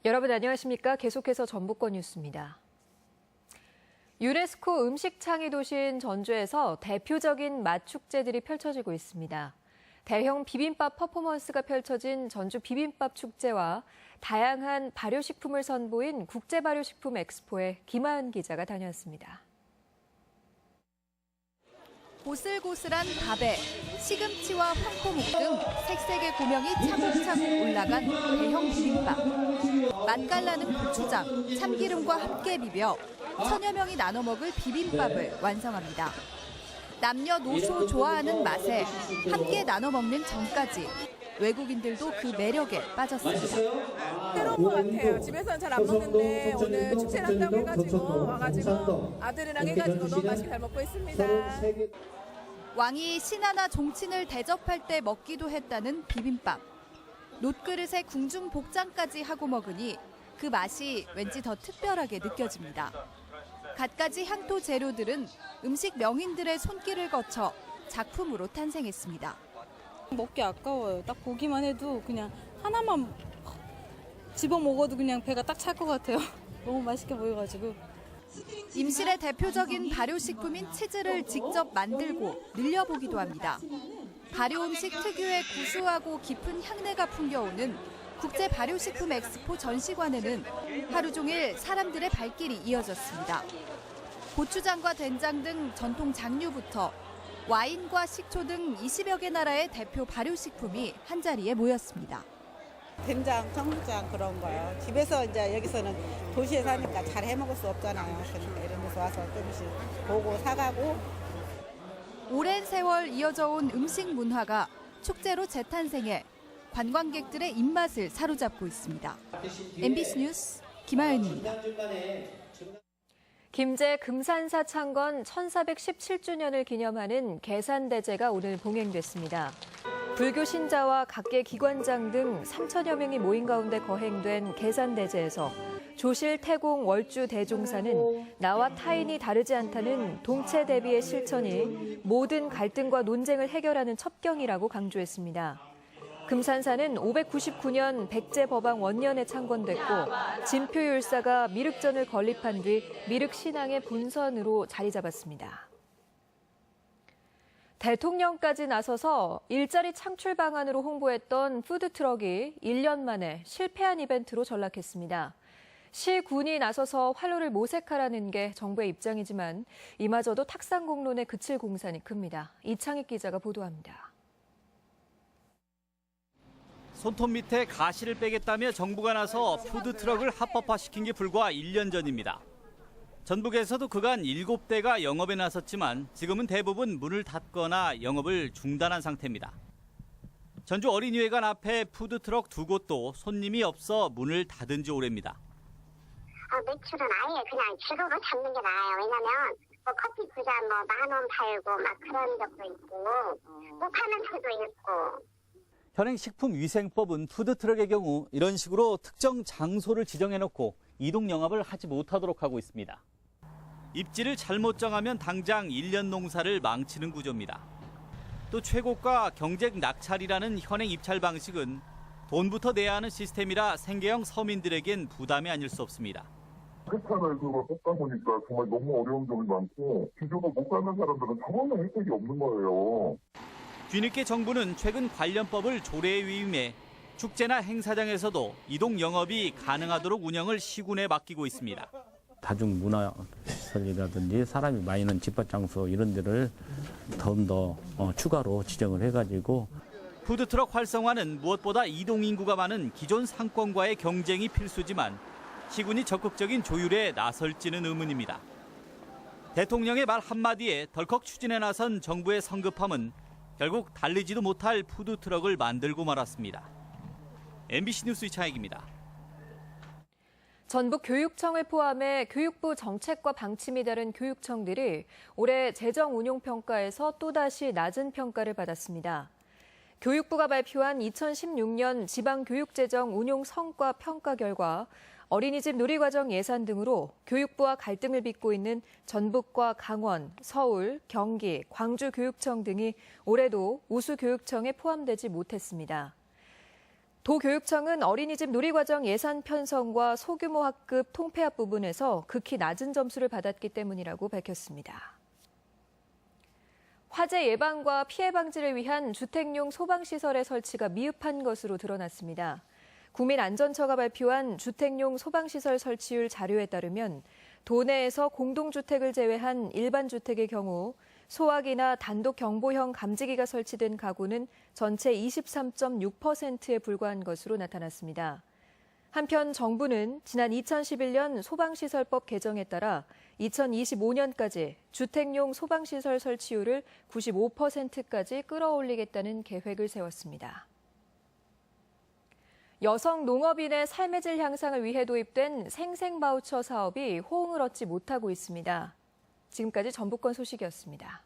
여러분 안녕하십니까? 계속해서 전북권 뉴스입니다. 유네스코 음식 창의 도시인 전주에서 대표적인 맛 축제들이 펼쳐지고 있습니다. 대형 비빔밥 퍼포먼스가 펼쳐진 전주 비빔밥 축제와 다양한 발효식품을 선보인 국제발효식품 엑스포에 김하은 기자가 다녀왔습니다. 고슬고슬한 밥에 시금치와 황포묵 등 색색의 고명이 차곡차곡 올라간 대형 비빔밥. 맛깔나는 고추장, 참기름과 함께 비벼 천여 명이 나눠 먹을 비빔밥을 완성합니다. 남녀노소 좋아하는 맛에 함께 나눠 먹는 정까지 외국인들도 그 매력에 빠졌습니다. 새로운 것 같아요. 집에서는 잘 안 먹는데 오늘 축제를 한다고 해가지고 와가지고 아들이랑 해가지고 너무 맛있게 잘 먹고 있습니다. 왕이 신하나 종친을 대접할 때 먹기도 했다는 비빔밥. 놋그릇에 궁중 복장까지 하고 먹으니 그 맛이 왠지 더 특별하게 느껴집니다. 갖가지 향토 재료들은 음식 명인들의 손길을 거쳐 작품으로 탄생했습니다. 먹기 아까워요. 딱 보기만 해도 그냥 하나만 집어 먹어도 그냥 배가 딱 찰 것 같아요. 너무 맛있게 보여가지고. 임실의 대표적인 발효식품인 치즈를 직접 만들고 늘려보기도 합니다. 발효 음식 특유의 구수하고 깊은 향내가 풍겨오는 국제 발효식품 엑스포 전시관에는 하루 종일 사람들의 발길이 이어졌습니다. 고추장과 된장 등 전통 장류부터 와인과 식초 등 20여 개 나라의 대표 발효식품이 한자리에 모였습니다. 된장, 청국장 그런 거요. 집에서 이제 여기서는 도시에 사니까 잘 해먹을 수 없잖아요. 그러니까 이런 데서 와서 조금씩 보고 사가고. 오랜 세월 이어져 온 음식 문화가 축제로 재탄생해 관광객들의 입맛을 사로잡고 있습니다. MBC 뉴스 김하은입니다. 김제 금산사 창건 1417주년을 기념하는 계산대제가 오늘 봉행됐습니다. 불교 신자와 각계 기관장 등 3천여 명이 모인 가운데 거행된 계산대제에서 조실, 태공, 월주 대종사는 나와 타인이 다르지 않다는 동체 대비의 실천이 모든 갈등과 논쟁을 해결하는 첩경이라고 강조했습니다. 금산사는 599년 백제법왕 원년에 창건됐고 진표율사가 미륵전을 건립한 뒤 미륵신앙의 본선으로 자리 잡았습니다. 대통령까지 나서서 일자리 창출 방안으로 홍보했던 푸드트럭이 1년 만에 실패한 이벤트로 전락했습니다. 시군이 나서서 활로를 모색하라는 게 정부의 입장이지만 이마저도 탁상 공론에 그칠 공산이 큽니다. 이창익 기자가 보도합니다. 손톱 밑에 가시를 빼겠다며 정부가 나서 푸드트럭을 합법화시킨 게 불과 1년 전입니다. 전북에서도 그간 7대가 영업에 나섰지만 지금은 대부분 문을 닫거나 영업을 중단한 상태입니다. 전주 어린이회관 앞에 푸드트럭 2곳도 손님이 없어 문을 닫은 지 오래입니다. 매출은 아예 그냥 제로로 잡는 게 나아요. 왜냐면 커피 2잔 10,000원 팔고 막 그런 적도 있고 못 파는 데도 있고. 현행 식품위생법은 푸드트럭의 경우 이런 식으로 특정 장소를 지정해놓고 이동 영업을 하지 못하도록 하고 있습니다. 입지를 잘못 정하면 당장 1년 농사를 망치는 구조입니다. 또 최고가 경쟁 낙찰이라는 현행 입찰 방식은 돈부터 내야 하는 시스템이라 생계형 서민들에겐 부담이 아닐 수 없습니다. 패턴을 그걸 뽑다 보니까 정말 너무 어려운 점이 많고 기존으로 못 가는 사람들은 전혀 혜택이 없는 거예요. 뒤늦게 정부는 최근 관련법을 조례에 위임해 축제나 행사장에서도 이동 영업이 가능하도록 운영을 시군에 맡기고 있습니다. 다중문화시설이라든지 사람이 많이 있는 집합장소 이런 데를 더 추가로 지정을 해가지고 푸드트럭 활성화는 무엇보다 이동인구가 많은 기존 상권과의 경쟁이 필수지만 시군이 적극적인 조율에 나설지는 의문입니다. 대통령의 말 한마디에 덜컥 추진에 나선 정부의 성급함은 결국 달리지도 못할 푸드트럭을 만들고 말았습니다. MBC 뉴스 이창익입니다. 전북교육청을 포함해 교육부 정책과 방침이 다른 교육청들이 올해 재정운용평가에서 또다시 낮은 평가를 받았습니다. 교육부가 발표한 2016년 지방교육재정 운용 성과 평가 결과 어린이집 누리과정 예산 등으로 교육부와 갈등을 빚고 있는 전북과 강원, 서울, 경기, 광주교육청 등이 올해도 우수교육청에 포함되지 못했습니다. 도교육청은 어린이집 누리과정 예산 편성과 소규모 학급 통폐합 부분에서 극히 낮은 점수를 받았기 때문이라고 밝혔습니다. 화재 예방과 피해 방지를 위한 주택용 소방시설의 설치가 미흡한 것으로 드러났습니다. 국민안전처가 발표한 주택용 소방시설 설치율 자료에 따르면 도내에서 공동주택을 제외한 일반 주택의 경우 소화기나 단독 경보형 감지기가 설치된 가구는 전체 23.6%에 불과한 것으로 나타났습니다. 한편 정부는 지난 2011년 소방시설법 개정에 따라 2025년까지 주택용 소방시설 설치율을 95%까지 끌어올리겠다는 계획을 세웠습니다. 여성 농업인의 삶의 질 향상을 위해 도입된 생생바우처 사업이 호응을 얻지 못하고 있습니다. 지금까지 전북권 소식이었습니다.